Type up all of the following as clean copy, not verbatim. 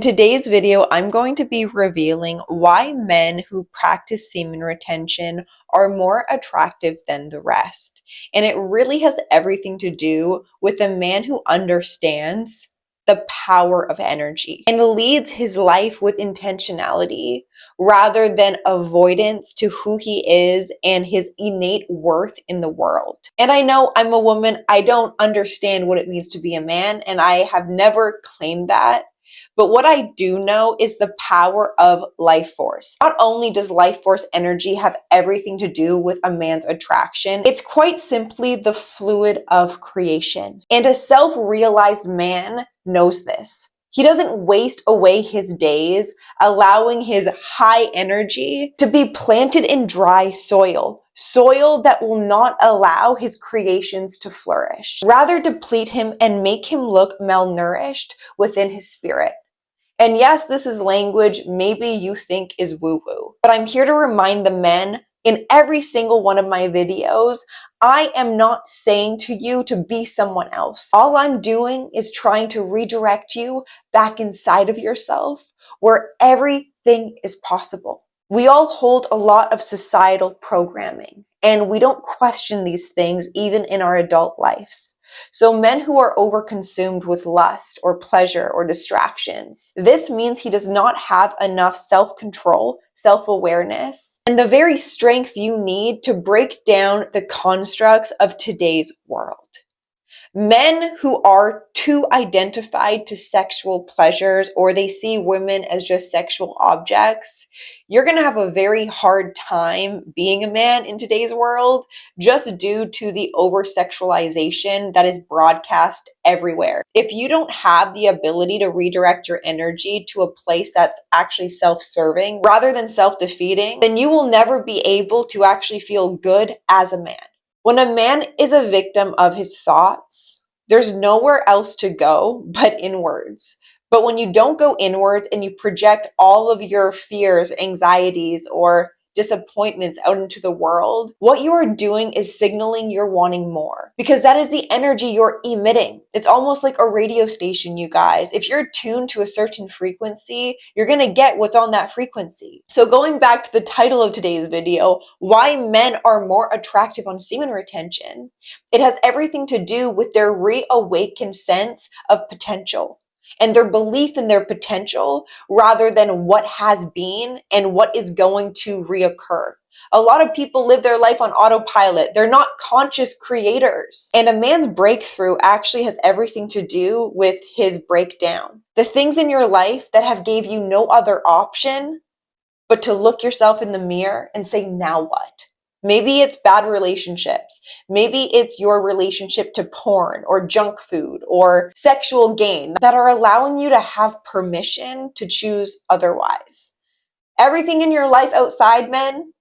In today's video, I'm going to be revealing why men who practice semen retention are more attractive than the rest. And it really has everything to do with a man who understands the power of energy and leads his life with intentionality rather than avoidance to who he is and his innate worth in the world. And I know I'm a woman, I don't understand what it means to be a man, and I have never claimed that. But what I do know is the power of life force. Not only does life force energy have everything to do with a man's attraction, it's quite simply the fluid of creation. And a self-realized man knows this. He doesn't waste away his days allowing his high energy to be planted in dry soil that will not allow his creations to flourish, rather deplete him and make him look malnourished within his spirit. And yes, this is language maybe you think is woo-woo, but I'm here to remind the men in every single one of my videos, I am not saying to you to be someone else. All I'm doing is trying to redirect you back inside of yourself where everything is possible. We all hold a lot of societal programming, and we don't question these things even in our adult lives. So men who are overconsumed with lust or pleasure or distractions, this means he does not have enough self-control, self-awareness, and the very strength you need to break down the constructs of today's world. Men who are too identified to sexual pleasures, or they see women as just sexual objects, you're going to have a very hard time being a man in today's world just due to the over-sexualization that is broadcast everywhere. If you don't have the ability to redirect your energy to a place that's actually self-serving rather than self-defeating, then you will never be able to actually feel good as a man. When a man is a victim of his thoughts, there's nowhere else to go but inwards. But when you don't go inwards and you project all of your fears, anxieties, or disappointments out into the world, what you are doing is signaling you're wanting more, because that is the energy you're emitting. It's almost like a radio station, you guys. If you're tuned to a certain frequency, you're going to get what's on that frequency. So going back to the title of today's video, why men are more attractive on semen retention, it has everything to do with their reawakened sense of potential and their belief in their potential rather than what has been and what is going to reoccur. A lot of people live their life on autopilot. They're not conscious creators. And a man's breakthrough actually has everything to do with his breakdown. The things in your life that have gave you no other option but to look yourself in the mirror and say, now what? Maybe it's bad relationships. Maybe it's your relationship to porn or junk food or sexual gain that are allowing you to have permission to choose otherwise. Everything in your life outside, men,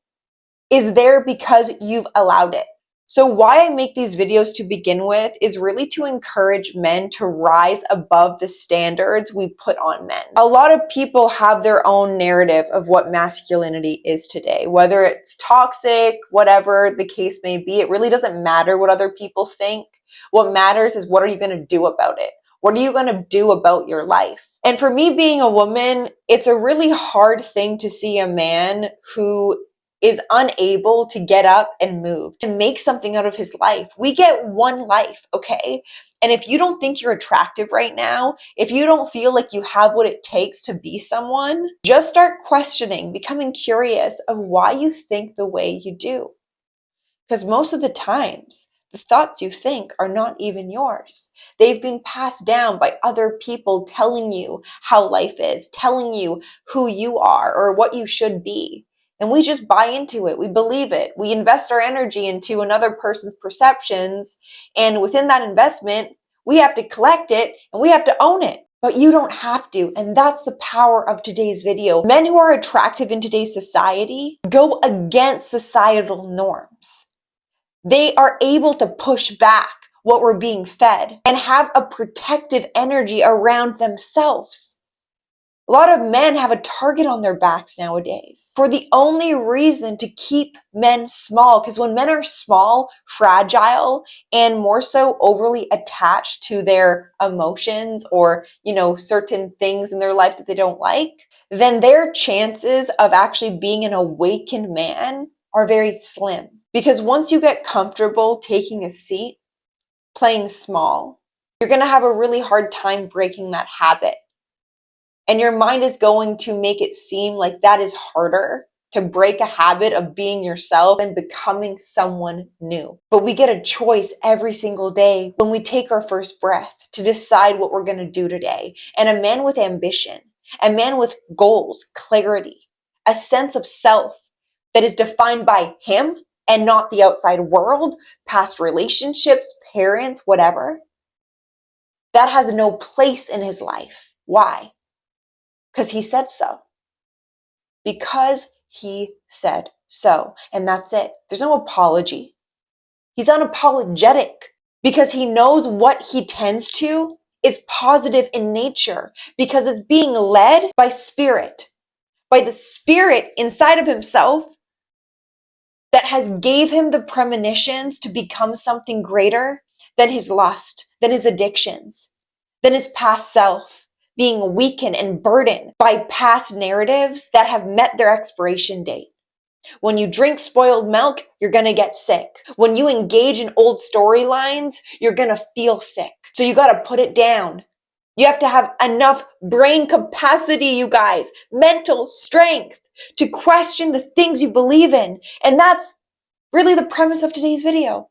is there because you've allowed it. So why I make these videos to begin with is really to encourage men to rise above the standards we put on men. A lot of people have their own narrative of what masculinity is today, whether it's toxic, whatever the case may be. It really doesn't matter what other people think. What matters is what are you going to do about it? What are you going to do about your life? And for me being a woman, it's a really hard thing to see a man who is unable to get up and move and make something out of his life. We get one life, okay? And if you don't think you're attractive right now, if you don't feel like you have what it takes to be someone, just start questioning, becoming curious of why you think the way you do. Because most of the times, the thoughts you think are not even yours. They've been passed down by other people telling you how life is, telling you who you are or what you should be. And we just buy into it. We believe it. We invest our energy into another person's perceptions. And within that investment, we have to collect it and we have to own it. But you don't have to. And that's the power of today's video. Men who are attractive in today's society go against societal norms. They are able to push back what we're being fed and have a protective energy around themselves. A lot of men have a target on their backs nowadays for the only reason to keep men small. Because when men are small, fragile, and more so overly attached to their emotions or, certain things in their life that they don't like, then their chances of actually being an awakened man are very slim. Because once you get comfortable taking a seat, playing small, you're going to have a really hard time breaking that habit. And your mind is going to make it seem like that is harder to break a habit of being yourself and becoming someone new. But we get a choice every single day when we take our first breath to decide what we're going to do today. And a man with ambition, a man with goals, clarity, a sense of self that is defined by him and not the outside world, past relationships, parents, whatever, that has no place in his life. Why? Because he said so. Because he said so. And that's it. There's no apology. He's unapologetic because he knows what he tends to is positive in nature because it's being led by spirit, by the spirit inside of himself that has gave him the premonitions to become something greater than his lust, than his addictions, than his past self, being weakened and burdened by past narratives that have met their expiration date. When you drink spoiled milk, you're going to get sick. When you engage in old storylines, you're going to feel sick. So you got to put it down. You have to have enough brain capacity, you guys, mental strength to question the things you believe in. And that's really the premise of today's video.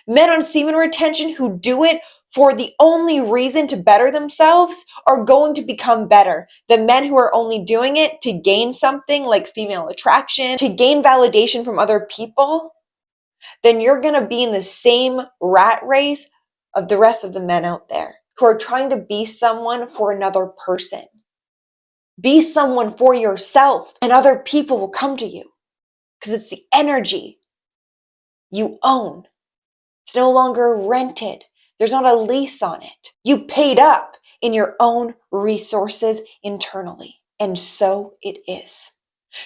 Men on semen retention who do it for the only reason to better themselves are going to become better. The men who are only doing it to gain something like female attraction, to gain validation from other people, then you're going to be in the same rat race of the rest of the men out there who are trying to be someone for another person. Be someone for yourself and other people will come to you because it's the energy you own. It's no longer rented. There's not a lease on it. You paid up in your own resources internally. And so it is.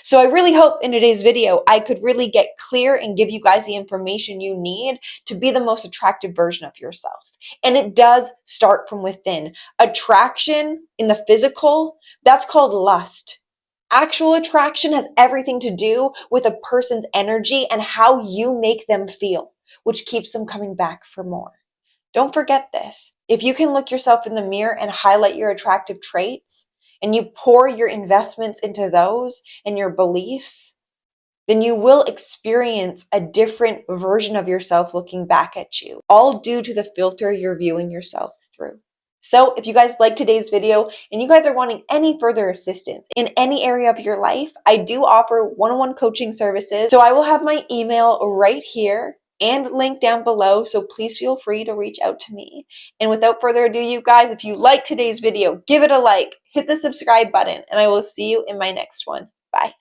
So I really hope in today's video, I could really get clear and give you guys the information you need to be the most attractive version of yourself. And it does start from within. Attraction in the physical, that's called lust. Actual attraction has everything to do with a person's energy and how you make them feel, which keeps them coming back for more. Don't forget this. If you can look yourself in the mirror and highlight your attractive traits, and you pour your investments into those and your beliefs, then you will experience a different version of yourself looking back at you, all due to the filter you're viewing yourself through. So if you guys like today's video and you guys are wanting any further assistance in any area of your life, I do offer one-on-one coaching services. So I will have my email right here and link down below. So please feel free to reach out to me. And without further ado, you guys, if you like today's video, give it a like, hit the subscribe button, and I will see you in my next one. Bye.